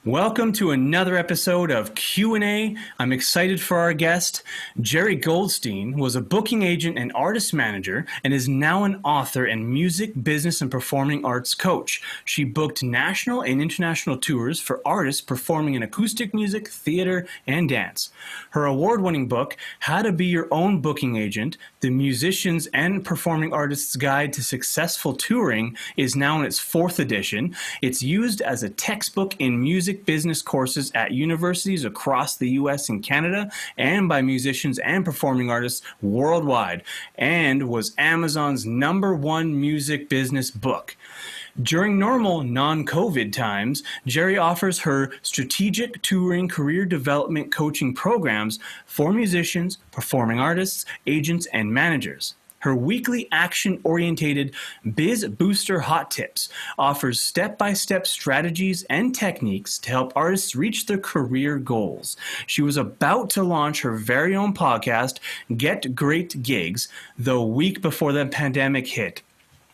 Welcome to another episode of Q&A. I'm excited for our guest. Jerry Goldstein was a booking agent and artist manager and is now an author and music, business, and performing arts coach. She booked national and international tours for artists performing in acoustic music, theater, and dance. Her award-winning book, How to Be Your Own Booking Agent, The Musician's and Performing Artist's Guide to Successful Touring, is now in its 4th edition. It's used as a textbook in music business courses at universities across the US and Canada and by musicians and performing artists worldwide, and was Amazon's #1 music business book. During normal non-COVID times, Jerry offers her strategic touring career development coaching programs for musicians, performing artists, agents, and managers. Her weekly action-oriented Biz Booster Hot Tips offers step-by-step strategies and techniques to help artists reach their career goals. She was about to launch her very own podcast, Get Great Gigs, the week before the pandemic hit.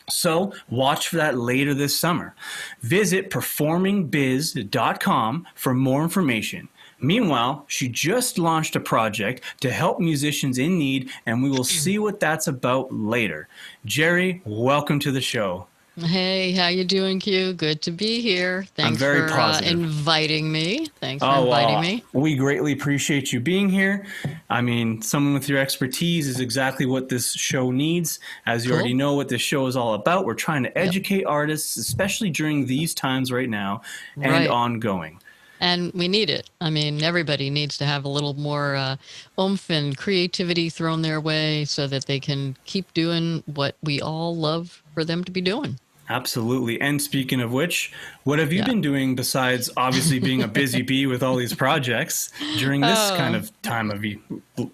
So watch for that later this summer. Visit performingbiz.com for more information. Meanwhile, she just launched a project to help musicians in need, and we will see what that's about later. Jerry, welcome to the show. Hey, how you doing, Q? Good to be here. Thanks for inviting me. Thanks for inviting me. We greatly appreciate you being here. I mean, someone with your expertise is exactly what this show needs. As you already know what this show is all about, we're trying to educate artists, especially during these times right now and ongoing. And we need it. I mean, everybody needs to have a little more oomph and creativity thrown their way so that they can keep doing what we all love for them to be doing. Absolutely. And speaking of which, what have you been doing besides obviously being a busy bee with all these projects during this kind of time of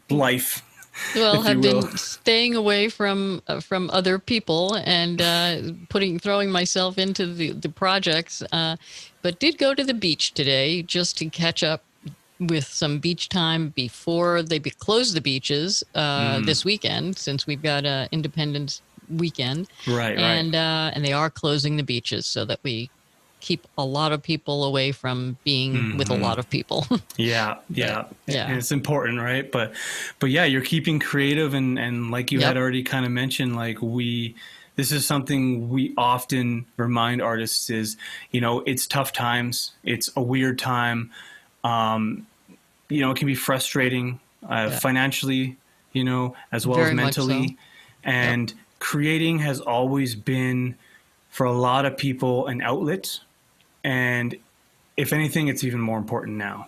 life? Well, I've been staying away from other people and throwing myself into the projects, but did go to the beach today just to catch up with some beach time before they close the beaches this weekend, since we've got Independence weekend. Right. And they are closing the beaches so that we keep a lot of people away from being with a lot of people. Yeah. And it's important, right? But yeah, you're keeping creative and like you had already kind of mentioned, like this is something we often remind artists is, it's tough times. It's a weird time. It can be frustrating financially, as well as mentally. So. And creating has always been, for a lot of people, an outlet. And if anything, it's even more important now.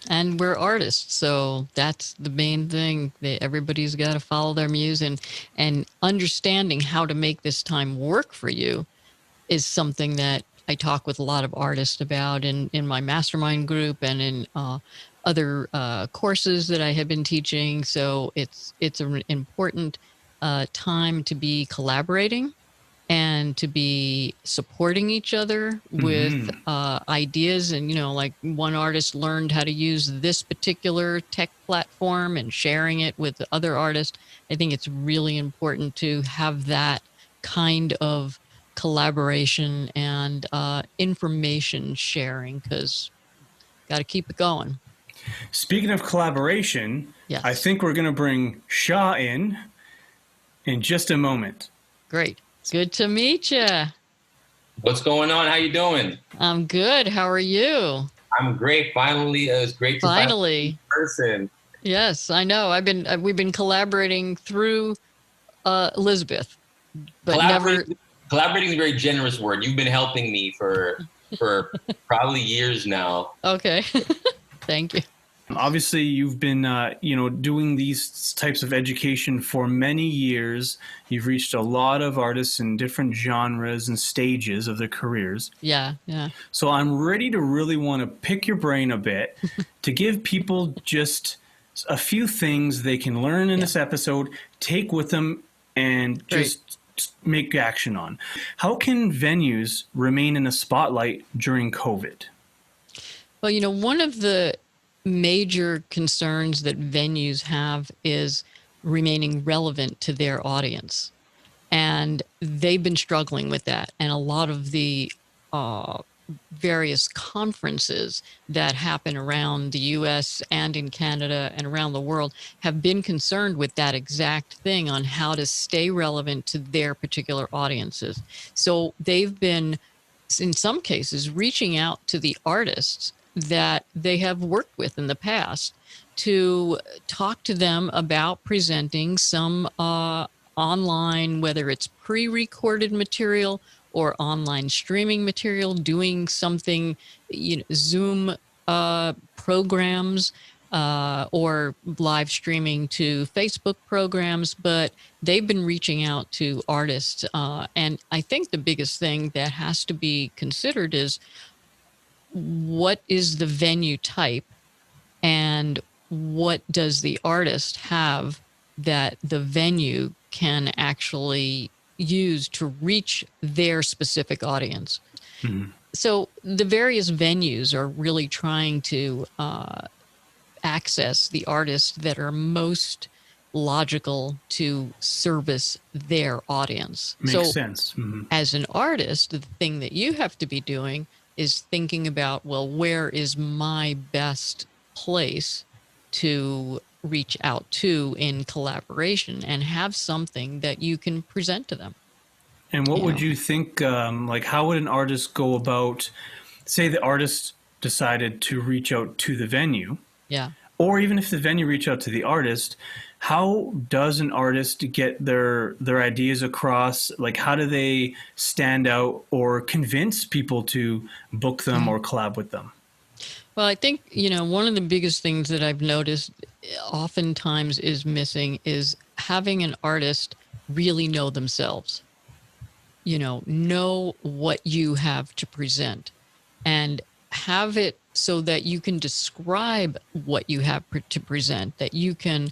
And we're artists, so that's the main thing. Everybody's got to follow their muse, and understanding how to make this time work for you is something that I talk with a lot of artists about in my mastermind group and in other courses that I have been teaching. So it's an important time to be collaborating and to be supporting each other with ideas. And, like one artist learned how to use this particular tech platform and sharing it with other artists. I think it's really important to have that kind of collaboration and information sharing, because got to keep it going. Speaking of collaboration, I think we're going to bring Shah in just a moment. Great. Good to meet you. What's going on? How you doing? I'm good. How are you? I'm great. Finally, it's great to finally in person. Yes, I know. We've been collaborating through Elizabeth, but Collaborating is a very generous word. You've been helping me for probably years now. Okay, thank you. Obviously, you've been, doing these types of education for many years. You've reached a lot of artists in different genres and stages of their careers. Yeah. So I'm ready to really want to pick your brain a bit to give people just a few things they can learn in this episode, take with them, and just make action on. How can venues remain in the spotlight during COVID? Well, one of the major concerns that venues have is remaining relevant to their audience. And they've been struggling with that. And a lot of the various conferences that happen around the US and in Canada and around the world have been concerned with that exact thing on how to stay relevant to their particular audiences. So they've been, in some cases, reaching out to the artists that they have worked with in the past to talk to them about presenting some online, whether it's pre-recorded material or online streaming material, doing something, Zoom programs or live streaming to Facebook programs. But they've been reaching out to artists. And I think the biggest thing that has to be considered is what is the venue type and what does the artist have that the venue can actually use to reach their specific audience. Mm-hmm. So the various venues are really trying to access the artists that are most logical to service their audience. Makes sense. Mm-hmm. As an artist, the thing that you have to be doing is thinking about, well, where is my best place to reach out to in collaboration and have something that you can present to them. And what would you think, like how would an artist go about, say the artist decided to reach out to the venue, or even if the venue reach out to the artist, how does an artist get their ideas across? Like how do they stand out or convince people to book them or collab with them? Well, I think, one of the biggest things that I've noticed oftentimes is missing is having an artist really know themselves, know what you have to present and have it so that you can describe what you have to present, that you can,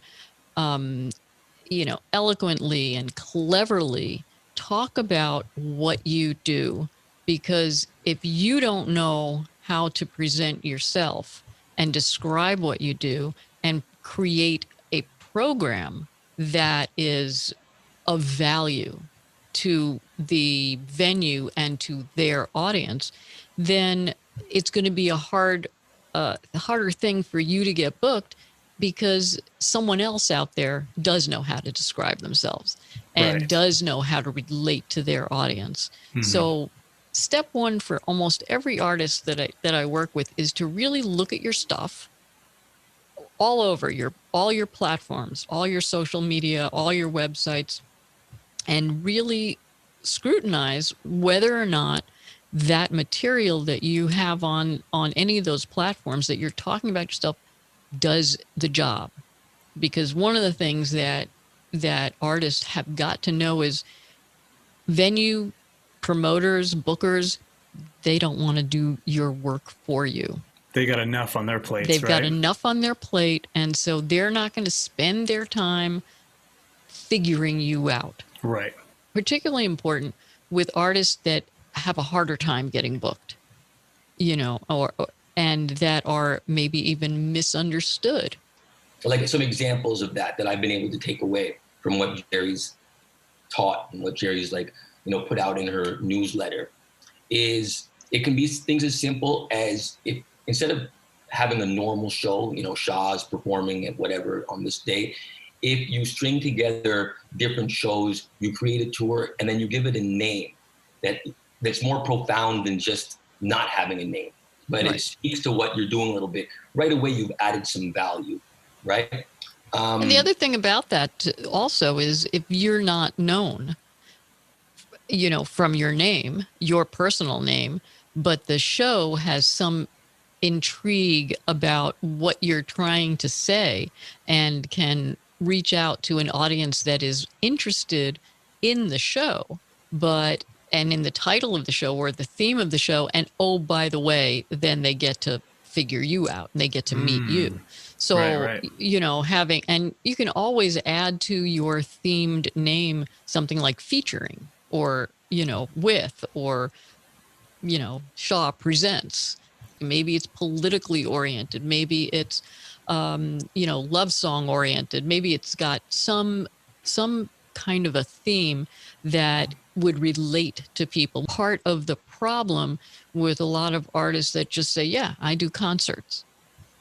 eloquently and cleverly talk about what you do. Because if you don't know how to present yourself and describe what you do and create a program that is of value to the venue and to their audience, then it's going to be a harder thing for you to get booked because someone else out there does know how to describe themselves and does know how to relate to their audience. Mm-hmm. So step one for almost every artist that I work with is to really look at your stuff all over all your platforms, all your social media, all your websites, and really scrutinize whether or not that material that you have on any of those platforms that you're talking about yourself does the job. Because one of the things that artists have got to know is venue promoters, bookers, they don't want to do your work for you. They got enough on their plates, They've got enough on their plate, and so they're not going to spend their time figuring you out. Right. Particularly important with artists that have a harder time getting booked, and that are maybe even misunderstood. Like some examples of that I've been able to take away from what Jerry's taught and what Jerry's put out in her newsletter is it can be things as simple as if instead of having a normal show, Shah's performing at whatever on this day, if you string together different shows, you create a tour and then you give it a name that's more profound than just not having a name, but it speaks to what you're doing a little bit. Right away, you've added some value, right? And the other thing about that also is if you're not known, from your name, your personal name, but the show has some intrigue about what you're trying to say and can reach out to an audience that is interested in the show, and in the title of the show or the theme of the show. And oh, by the way, then they get to figure you out and they get to meet you. So, having, and you can always add to your themed name something like featuring or, with, or, Shah presents. Maybe it's politically oriented. Maybe it's, love song oriented. Maybe it's got some kind of a theme that would relate to people. Part of the problem with a lot of artists that just say, yeah, I do concerts.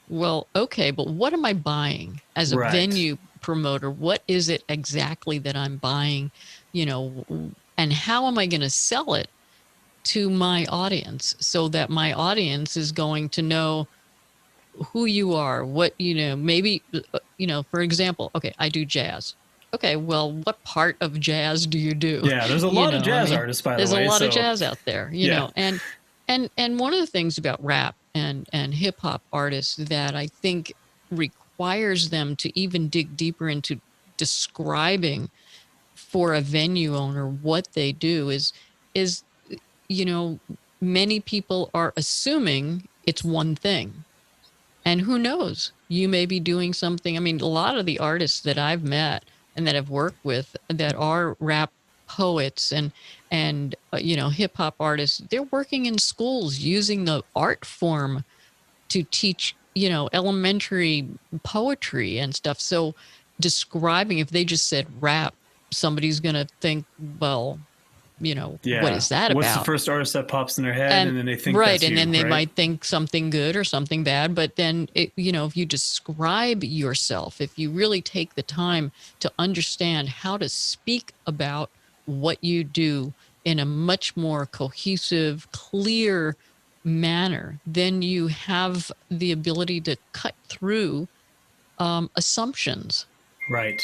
Well, okay, but what am I buying as a Right. venue promoter? What is it exactly that I'm buying, you know, and how am I going to sell it to my audience so that my audience is going to know who you are, what, you know, maybe, you know, for example, okay, I do jazz. Okay, well, what part of jazz do you do? Yeah, there's a You lot of know, I jazz mean, artists, by the there's way. a lot of so jazz out there, you yeah. know, and one of the things about rap and hip hop artists that I think requires them to even dig deeper into describing for a venue owner what they do is, you know, many people are assuming it's one thing. And who knows? You may be doing something. I mean, a lot of the artists that I've met and that I've worked with that are rap poets and you know, hip hop artists, they're working in schools using the art form to teach, you know, elementary poetry and stuff. So describing, if they just said rap, somebody's going to think, well, you know, what Yeah. is that What's the about? first artist that pops in their head, And and then they think right, that's and you, then they right? might think something good or something bad, but then it, you know, if you describe yourself, if you really take the time to understand how to speak about what you do in a much more cohesive, clear manner, then you have the ability to cut through assumptions. Right.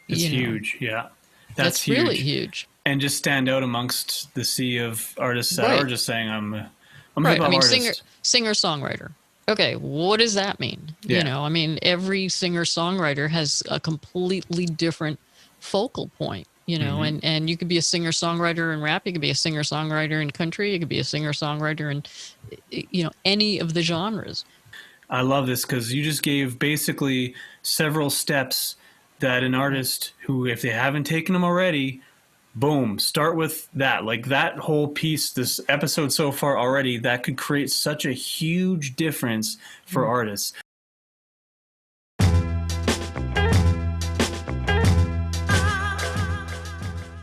It's You know, huge. Yeah. That's that's really huge. huge. And just stand out amongst the sea of artists that are Right. just saying, I'm a Right. hip I hop mean, artist. singer songwriter. Okay, what does that mean? Yeah. You know, I mean, every singer songwriter has a completely different focal point. You know, Mhm. and you could be a singer songwriter in rap. You could be a singer songwriter in country. You could be a singer songwriter in, you know, any of the genres. I love this because you just gave basically several steps that an artist who, if they haven't taken them already, boom, start with that. Like that whole piece, this episode so far already, that could create such a huge difference for artists.